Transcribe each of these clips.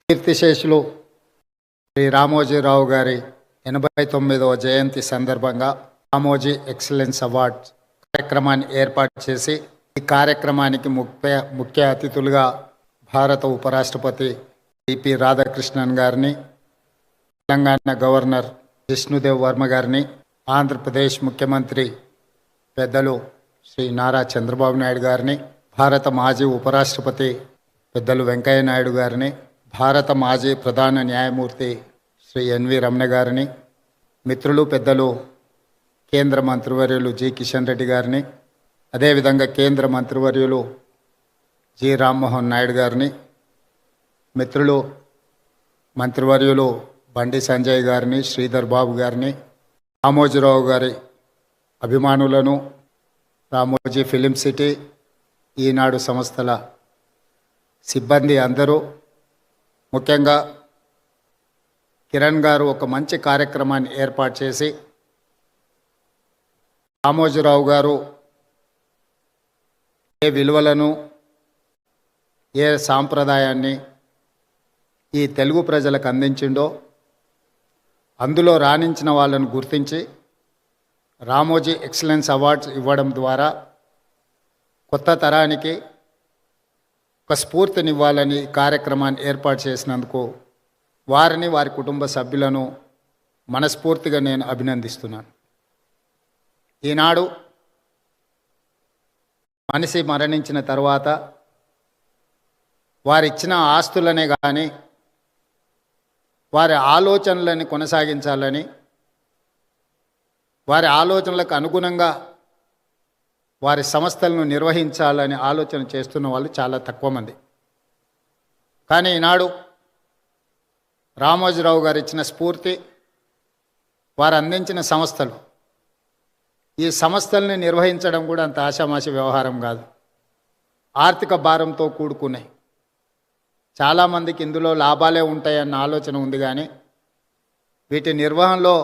కీర్తిశేషులు శ్రీ రామోజీరావు గారి 89వ జయంతి సందర్భంగా రామోజీ ఎక్సలెన్స్ అవార్డ్ కార్యక్రమాన్ని ఏర్పాటు చేసి ఈ కార్యక్రమానికి ముఖ్య అతిథులుగా భారత ఉపరాష్ట్రపతి పిపి రాధాకృష్ణన్ గారిని, తెలంగాణ గవర్నర్ జిష్ణుదేవ్ వర్మ గారిని, ఆంధ్రప్రదేశ్ ముఖ్యమంత్రి పెద్దలు శ్రీ నారా చంద్రబాబు నాయుడు గారిని, భారత మాజీ ఉపరాష్ట్రపతి పెద్దలు వెంకయ్య నాయుడు గారిని, భారత మాజీ ప్రధాన న్యాయమూర్తి శ్రీ ఎన్వి రమణ గారిని, మిత్రులు పెద్దలు కేంద్ర మంత్రివర్యులు జి కిషన్ రెడ్డి గారిని, అదేవిధంగా కేంద్ర మంత్రివర్యులు జి రామ్మోహన్ నాయుడు గారిని, మిత్రులు మంత్రివర్యులు బండి సంజయ్ గారిని, శ్రీధర్ బాబు గారిని, రామోజీరావు గారి అభిమానులను, రామోజీ ఫిలిం సిటీ, ఈనాడు సంస్థల సిబ్బంది అందరూ, ముఖ్యంగా కిరణ్ గారు ఒక మంచి కార్యక్రమాన్ని ఏర్పాటు చేసి రామోజీరావు గారు ఏ విలువలను, ఏ సాంప్రదాయాన్ని ఈ తెలుగు ప్రజలకు అందించిండో అందులో రాణించిన వాళ్ళను గుర్తించి రామోజీ ఎక్సలెన్స్ అవార్డ్స్ ఇవ్వడం ద్వారా కొత్త తరానికి ఒక స్ఫూర్తినివ్వాలని కార్యక్రమాన్ని ఏర్పాటు చేసినందుకు వారిని, వారి కుటుంబ సభ్యులను మనస్ఫూర్తిగా నేను అభినందిస్తున్నాను. ఈనాడు మనిషి మరణించిన తర్వాత వారిచ్చిన ఆస్తులనే కానీ వారి ఆలోచనలని కొనసాగించాలని, వారి ఆలోచనలకు అనుగుణంగా వారి సంస్థలను నిర్వహించాలని ఆలోచన చేస్తున్న వాళ్ళు చాలా తక్కువ మంది. కానీ ఈనాడు రామోజీరావు గారు ఇచ్చిన స్ఫూర్తి, వారు అందించిన సంస్థలు, ఈ సంస్థల్ని నిర్వహించడం కూడా అంత ఆషామాషి వ్యవహారం కాదు. ఆర్థిక భారంతో కూడుకున్నాయి. చాలామందికి ఇందులో లాభాలే ఉంటాయన్న ఆలోచన ఉంది, కానీ వీటి నిర్వహణలో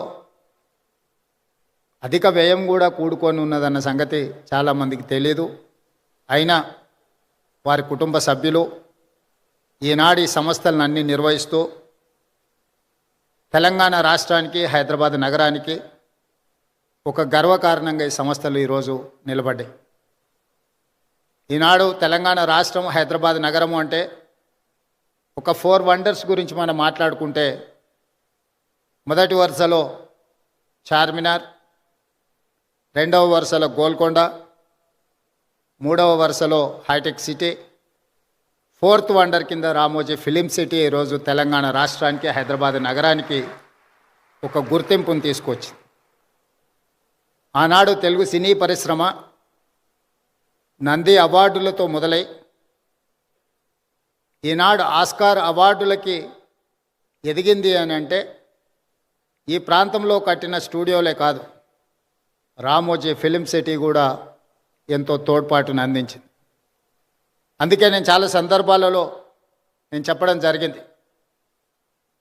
అధిక వ్యయం కూడా కూడుకొని ఉన్నదన్న సంగతి చాలామందికి తెలియదు. అయినా వారి కుటుంబ సభ్యులు ఈనాడు ఈ సంస్థలను అన్నీ నిర్వహిస్తూ తెలంగాణ రాష్ట్రానికి, హైదరాబాద్ నగరానికి ఒక గర్వకారణంగా ఈ సంస్థలు ఈరోజు నిలబడ్డాయి. ఈనాడు తెలంగాణ రాష్ట్రం, హైదరాబాద్ నగరము అంటే ఒక 4 వండర్స్ గురించి మనం మాట్లాడుకుంటే మొదటి వరుసలో చార్మినార్, రెండవ వరుసలో గోల్కొండ, మూడవ వరుసలో హైటెక్ సిటీ, 4th వండర్ కింద రామోజీ ఫిలిం సిటీ ఈరోజు తెలంగాణ రాష్ట్రానికి, హైదరాబాద్ నగరానికి ఒక గుర్తింపును తీసుకొచ్చింది. ఆనాడు తెలుగు సినీ పరిశ్రమ నంది అవార్డులతో మొదలై ఈనాడు ఆస్కార్ అవార్డులకి ఎదిగింది అని అంటే ఈ ప్రాంతంలో కట్టిన స్టూడియోలే కాదు, రామోజీ ఫిలిం సిటీ కూడా ఎంతో తోడ్పాటును అందించింది. అందుకే నేను చాలా సందర్భాలలో నేను చెప్పడం జరిగింది,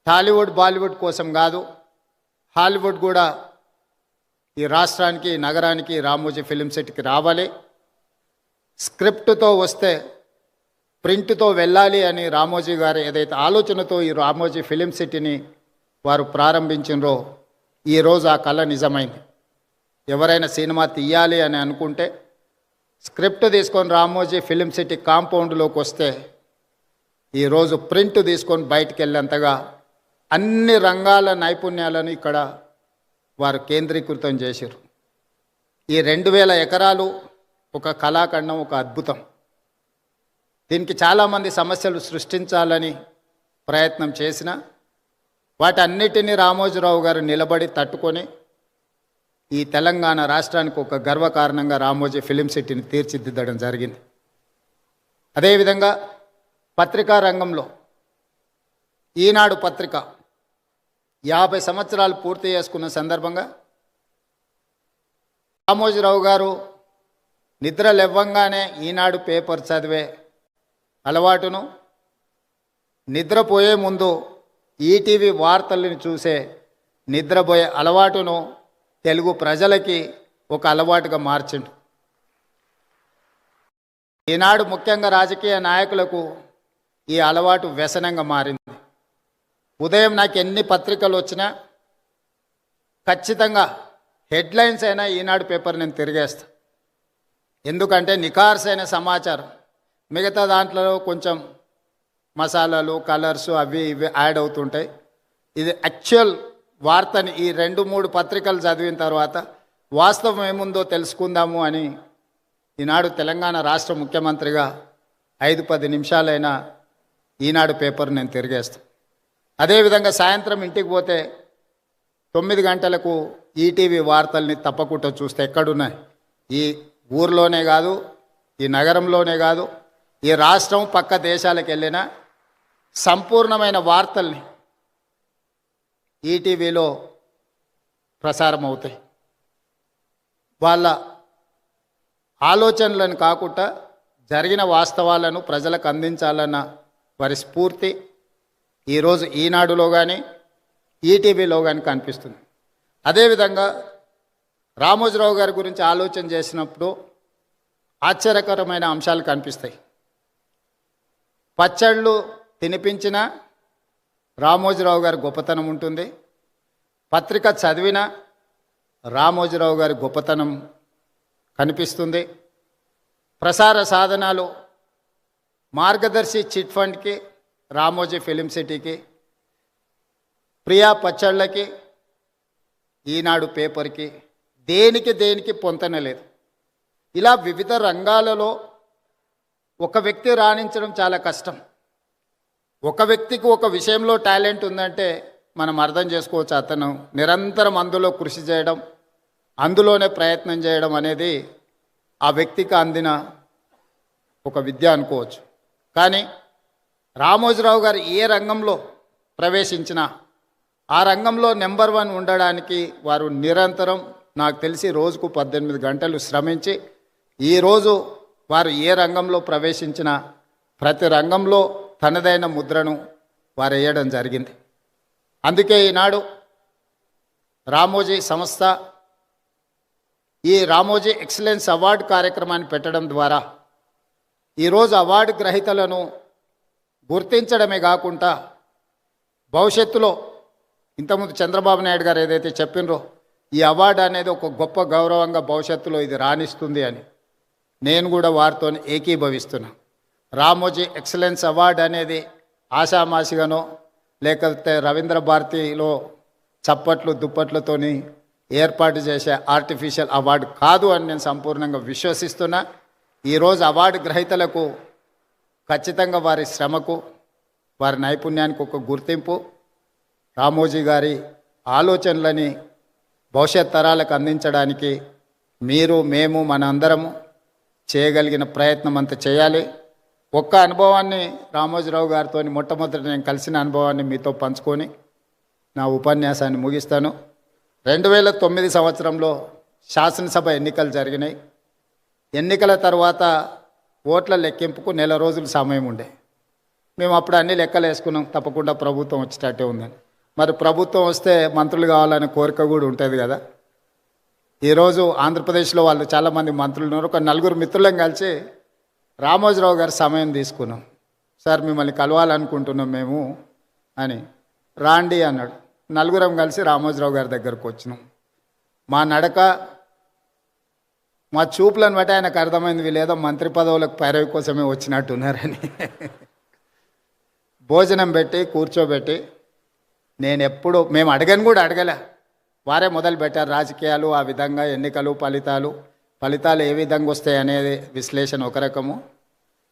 టాలీవుడ్ బాలీవుడ్ కోసం కాదు, హాలీవుడ్ కూడా ఈ రాష్ట్రానికి, నగరానికి, రామోజీ ఫిలిం సిటీకి రావాలి. స్క్రిప్ట్తో వస్తే ప్రింట్తో వెళ్ళాలి అని రామోజీ గారు ఏదైతే ఆలోచనతో ఈ రామోజీ ఫిలిం సిటీని వారు ప్రారంభించినరో ఈరోజు ఆ కళ నిజమైంది. ఎవరైనా సినిమా తీయాలి అని అనుకుంటే స్క్రిప్ట్ తీసుకొని రామోజీ ఫిలిం సిటీ కాంపౌండ్లోకి వస్తే ఈరోజు ప్రింట్ తీసుకొని బయటికి వెళ్ళేంతగా అన్ని రంగాల నైపుణ్యాలను ఇక్కడ వారు కేంద్రీకృతం చేశారు. ఈ 2000 ఎకరాలు ఒక కళాఖండం, ఒక అద్భుతం. దీనికి చాలామంది సమస్యలు సృష్టించాలని ప్రయత్నం చేసిన వాటన్నిటినీ రామోజీరావు గారు నిలబడి తట్టుకొని ఈ తెలంగాణ రాష్ట్రానికి ఒక గర్వకారణంగా రామోజీ ఫిలిం సిటీని తీర్చిదిద్దడం జరిగింది. అదేవిధంగా పత్రికా రంగంలో ఈనాడు పత్రిక 50 సంవత్సరాలు పూర్తి చేసుకున్న సందర్భంగా రామోజీరావు గారు నిద్ర లేవగానే ఈనాడు పేపర్ చదివే అలవాటును, నిద్రపోయే ముందు ఈటీవీ వార్తలను చూసే నిద్రపోయే అలవాటును తెలుగు ప్రజలకి ఒక అలవాటుగా మార్చిండు. ఈనాడు ముఖ్యంగా రాజకీయ నాయకులకు ఈ అలవాటు వ్యసనంగా మారింది. ఉదయం నాకు ఎన్ని పత్రికలు వచ్చినా ఖచ్చితంగా హెడ్లైన్స్ అయినా ఈనాడు పేపర్ నేను తిరిగేస్తా. ఎందుకంటే నిఖార్సైన సమాచారం. మిగతా దాంట్లో కొంచెం మసాలాలు కలర్స్ అవి ఇవి యాడ్ అవుతుంటాయి. ఇది యాక్చువల్ వార్తని ఈ 2-3 పత్రికలు చదివిన తర్వాత వాస్తవం ఏముందో తెలుసుకుందాము అని ఈనాడు తెలంగాణ రాష్ట్ర ముఖ్యమంత్రిగా 5-10 నిమిషాలైనా ఈనాడు పేపర్ నేను తిరిగేస్తాను. అదేవిధంగా సాయంత్రం ఇంటికి పోతే 9 గంటలకు ఈటీవీ వార్తల్ని తప్పకుండా చూస్తే ఎక్కడున్నాయి, ఈ ఊర్లోనే కాదు, ఈ నగరంలోనే కాదు, ఈ రాష్ట్రం పక్క దేశాలకు వెళ్ళిన సంపూర్ణమైన వార్తల్ని ఈటీవీలో ప్రసారం అవుతాయి. వాళ్ళ ఆలోచనలను కాకుండా జరిగిన వాస్తవాలను ప్రజలకు అందించాలన్న వారి స్ఫూర్తి ఈరోజు ఈనాడులో కానీ ఈటీవీలో కానీ కనిపిస్తుంది. అదేవిధంగా రామోజీరావు గారి గురించి ఆలోచన చేసినప్పుడు ఆశ్చర్యకరమైన అంశాలు కనిపిస్తాయి. పచ్చళ్ళు తినిపించిన రామోజీరావు గారి గొప్పతనం ఉంటుంది. పత్రిక చదివిన రామోజీరావు గారి గొప్పతనం కనిపిస్తుంది. ప్రసార సాధనాలు మార్గదర్శి చిట్ ఫండ్కి, రామోజీ ఫిలిం సిటీకి, ప్రియా పచ్చళ్ళకి, ఈనాడు పేపర్కి దేనికి పొంతన లేదు. ఇలా వివిధ రంగాలలో ఒక వ్యక్తి రాణించడం చాలా కష్టం. ఒక వ్యక్తికి ఒక విషయంలో టాలెంట్ ఉందంటే మనం అర్థం చేసుకోవచ్చు. అతను నిరంతరం అందులో కృషి చేయడం, అందులోనే ప్రయత్నం చేయడం అనేది ఆ వ్యక్తికి అందిన ఒక విద్య అనుకోవచ్చు. కానీ రామోజీరావు గారు ఏ రంగంలో ప్రవేశించినా ఆ రంగంలో నెంబర్ 1 ఉండడానికి వారు నిరంతరం, నాకు తెలిసి రోజుకు 18 గంటలు శ్రమించి ఈరోజు వారు ఏ రంగంలో ప్రవేశించినా ప్రతి రంగంలో తనదైన ముద్రను వారు వేయడం జరిగింది. అందుకే ఈనాడు రామోజీ సంస్థ ఈ రామోజీ ఎక్సలెన్స్ అవార్డు కార్యక్రమాన్ని పెట్టడం ద్వారా ఈరోజు అవార్డు గ్రహీతలను గుర్తించడమే కాకుండా భవిష్యత్తులో ఇంతకుముందు చంద్రబాబు నాయుడు గారు ఏదైతే చెప్పినరో ఈ అవార్డు అనేది ఒక గొప్ప గౌరవంగా భవిష్యత్తులో ఇది రాణిస్తుంది అని నేను కూడా వారితో ఏకీభవిస్తున్నా. రామోజీ ఎక్సలెన్స్ అవార్డు అనేది ఆషామాషిగానో లేకపోతే రవీంద్ర భారతిలో చప్పట్లు దుప్పట్లతోని ఏర్పాటు చేసే ఆర్టిఫిషియల్ అవార్డు కాదు అని నేను సంపూర్ణంగా విశ్వసిస్తున్నా. ఈరోజు అవార్డు గ్రహీతలకు ఖచ్చితంగా వారి శ్రమకు, వారి నైపుణ్యానికి ఒక గుర్తింపు, రామోజీ గారి ఆలోచనలని భవిష్యత్ తరాలకు అందించడానికి మీరు, మేము, మన అందరము చేయగలిగిన ప్రయత్నం అంతా చేయాలి. ఒక్క అనుభవాన్ని రామోజీరావు గారితో మొట్టమొదటి నేను కలిసిన అనుభవాన్ని మీతో పంచుకొని నా ఉపన్యాసాన్ని ముగిస్తాను. 2009 సంవత్సరంలో శాసనసభ ఎన్నికలు జరిగినాయి. ఎన్నికల తర్వాత ఓట్ల లెక్కింపుకు 1 నెల రోజులు సమయం ఉండే. మేము అప్పుడు అన్ని లెక్కలు వేసుకున్నాం, తప్పకుండా ప్రభుత్వం వచ్చేటట్టే ఉందని. మరి ప్రభుత్వం వస్తే మంత్రులు కావాలనే కోరిక కూడా ఉంటుంది కదా. ఈరోజు ఆంధ్రప్రదేశ్లో వాళ్ళు చాలామంది మంత్రులు ఉన్నారు. ఒక 4 మిత్రులను కలిసి రామోజీరావు గారి సమయం తీసుకున్నాం. సార్ మిమ్మల్ని కలవాలనుకుంటున్నాం మేము అని. రాండి అన్నాడు. 4 కలిసి రామోజీరావు గారి దగ్గరకు వచ్చినాం. మా నడక, మా చూపులను బట్టి ఆయనకు అర్థమైంది వీళ్ళేదో మంత్రి పదవులకు పైరవి కోసమే వచ్చినట్టున్నారని. భోజనం పెట్టి కూర్చోబెట్టి మేము అడగని కూడా అడగలే, వారే మొదలు పెట్టారు రాజకీయాలు, ఆ విధంగా ఎన్నికలు, ఫలితాలు ఏ విధంగా వస్తాయి అనేది విశ్లేషణ ఒక రకము.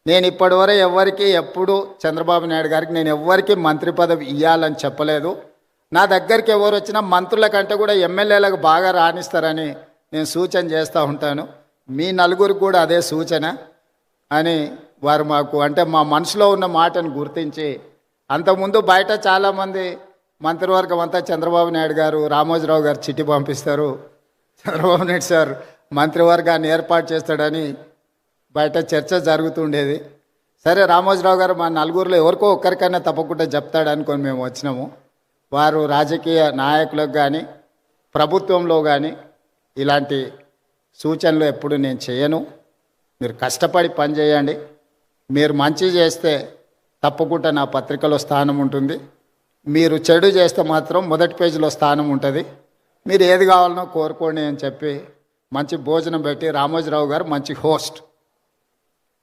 నేను ఇప్పటివరకు ఎవరికి ఎప్పుడు చంద్రబాబు నాయుడు గారికి నేను ఎవరికి మంత్రి పదవి ఇవ్వాలని చెప్పలేదు. నా దగ్గరికి ఎవరు వచ్చినా మంత్రుల కంటే కూడా ఎమ్మెల్యేలకు బాగా రాణిస్తారని నేను సూచన చేస్తూ ఉంటాను. మీ 4 కూడా అదే సూచన అని వారు మాకు, అంటే మా మనసులో ఉన్న మాటను గుర్తించి, అంతకుముందు బయట చాలామంది మంత్రివర్గం అంతా చంద్రబాబు నాయుడు గారు, రామోజీరావు గారు చిట్టి పంపిస్తారు, చంద్రబాబు నాయుడు సార్ మంత్రివర్గాన్ని ఏర్పాటు చేస్తాడని బయట చర్చ జరుగుతుండేది. సరే రామోజీరావు గారు మా 4 ఎవరికో ఒక్కరికైనా తప్పకుండా చెప్తాడు అనుకొని మేము వచ్చినాము. వారు రాజకీయ నాయకులకు కానీ ప్రభుత్వంలో కానీ ఇలాంటి సూచనలు ఎప్పుడు నేను చేయను. మీరు కష్టపడి పని చేయండి, మీరు మంచి చేస్తే తప్పకుండా నా పత్రికలో స్థానం ఉంటుంది. మీరు చెడు చేస్తే మాత్రం మొదటి పేజీలో స్థానం ఉంటుంది, మీరు ఏది కావాలనో కోరుకోండి అని చెప్పి మంచి భోజనం పెట్టి, రామోజీరావు గారు మంచి హోస్ట్.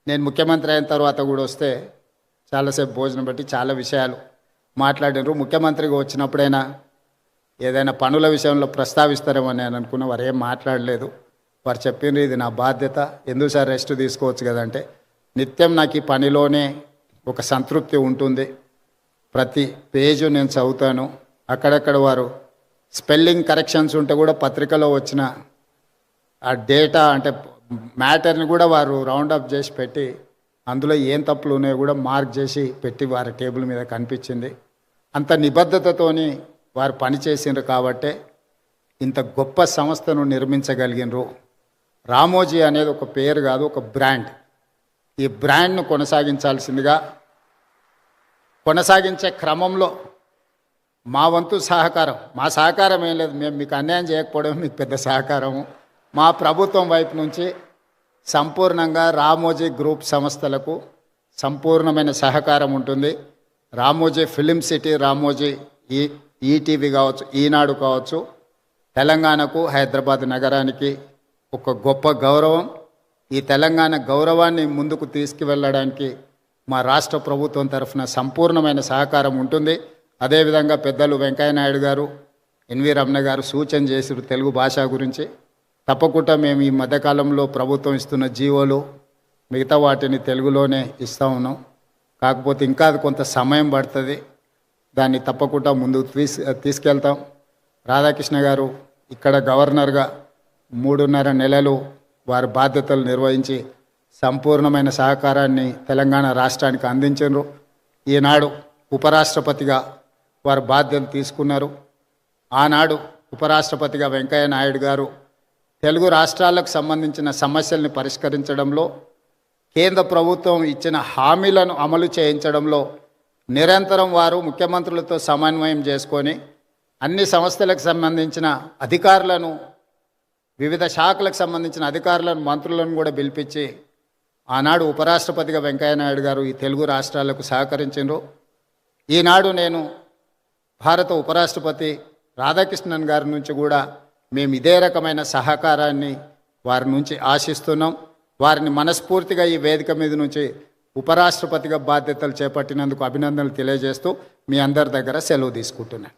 నేను ముఖ్యమంత్రి అయిన తర్వాత కూడా వస్తే చాలాసేపు భోజనం పెట్టి చాలా విషయాలు మాట్లాడినారు. ముఖ్యమంత్రిగా వచ్చినప్పుడైనా ఏదైనా పనుల విషయంలో ప్రస్తావిస్తారేమో నేను అనుకున్నా, వారు ఏం మాట్లాడలేదు. వారు చెప్పిండ్రు ఇది నా బాధ్యత, ఎందుకు సార్ రెస్ట్ తీసుకోవచ్చు కదంటే, నిత్యం నాకు ఈ పనిలోనే ఒక సంతృప్తి ఉంటుంది. ప్రతి పేజు నేను చదువుతాను. అక్కడక్కడ వారు స్పెల్లింగ్ కరెక్షన్స్ ఉంటే కూడా పత్రికలో వచ్చిన ఆ డేటా అంటే మ్యాటర్ని కూడా వారు రౌండప్ చేసి పెట్టి అందులో ఏం తప్పులు ఉన్నాయో కూడా మార్క్ చేసి పెట్టి వారి టేబుల్ మీద కనిపించింది. అంత నిబద్ధతతోని వారు పనిచేసిండ్రు కాబట్టే ఇంత గొప్ప సంస్థను నిర్మించగలిగినరు. రామోజీ అనేది ఒక పేరు కాదు, ఒక బ్రాండ్. ఈ బ్రాండ్ను కొనసాగించాల్సిందిగా, కొనసాగించే క్రమంలో మా వంతు సహకారం, మా సహకారం ఏం లేదు, మేము మీకు అన్యాయం చేయకపోవడం మీకు పెద్ద సహకారము. మా ప్రభుత్వం వైపు నుంచి సంపూర్ణంగా రామోజీ గ్రూప్ సంస్థలకు సంపూర్ణమైన సహకారం ఉంటుంది. Ramoji film city, Ramoji ETV కావచ్చు, ఈనాడు కావచ్చు, తెలంగాణకు హైదరాబాద్ నగరానికి ఒక గొప్ప గౌరవం. ఈ తెలంగాణ గౌరవాన్ని ముందుకు తీసుకువెళ్ళడానికి మా రాష్ట్ర ప్రభుత్వం తరఫున సంపూర్ణమైన సహకారం ఉంటుంది. అదేవిధంగా పెద్దలు వెంకయ్యనాయుడు గారు, ఎన్వి రమణ గారు సూచన చేసారు తెలుగు భాష గురించి. తప్పకుండా మేము ఈ మధ్యకాలంలో ప్రభుత్వం ఇస్తున్న జీవోలు మిగతా వాటిని తెలుగులోనే ఇస్తూ ఉన్నాం. కాకపోతే ఇంకా అది కొంత సమయం పడుతుంది, దాన్ని తప్పకుండా ముందుకు తీసుకెళ్తాం. రాధాకృష్ణ గారు ఇక్కడ గవర్నర్గా 3.5 నెలలు వారి బాధ్యతలు నిర్వహించి సంపూర్ణమైన సహకారాన్ని తెలంగాణ రాష్ట్రానికి అందించారు. ఈనాడు ఉపరాష్ట్రపతిగా వారు బాధ్యతలు తీసుకున్నారు. ఆనాడు ఉపరాష్ట్రపతిగా వెంకయ్య నాయుడు గారు తెలుగు రాష్ట్రాలకు సంబంధించిన సమస్యల్ని పరిష్కరించడంలో, కేంద్ర ప్రభుత్వం ఇచ్చిన హామీలను అమలు చేయించడంలో నిరంతరం వారు ముఖ్యమంత్రులతో సమన్వయం చేసుకొని అన్ని సంస్థలకు సంబంధించిన అధికారులను, వివిధ శాఖలకు సంబంధించిన అధికారులను, మంత్రులను కూడా పిలిపించి ఆనాడు ఉపరాష్ట్రపతిగా వెంకయ్యనాయుడు గారు ఈ తెలుగు రాష్ట్రాలకు సహకరించారు. ఈనాడు నేను భారత ఉపరాష్ట్రపతి రాధాకృష్ణన్ గారి నుంచి కూడా మేము ఇదే రకమైన సహకారాన్ని వారి నుంచి ఆశిస్తున్నాం. వారిని మనస్ఫూర్తిగా ఈ వేదిక మీద నుంచి ఉపరాష్ట్రపతిగా బాధ్యతలు చేపట్టినందుకు అభినందనలు తెలియజేస్తూ మీ అందరి దగ్గర సెలవు తీసుకుంటున్నాను.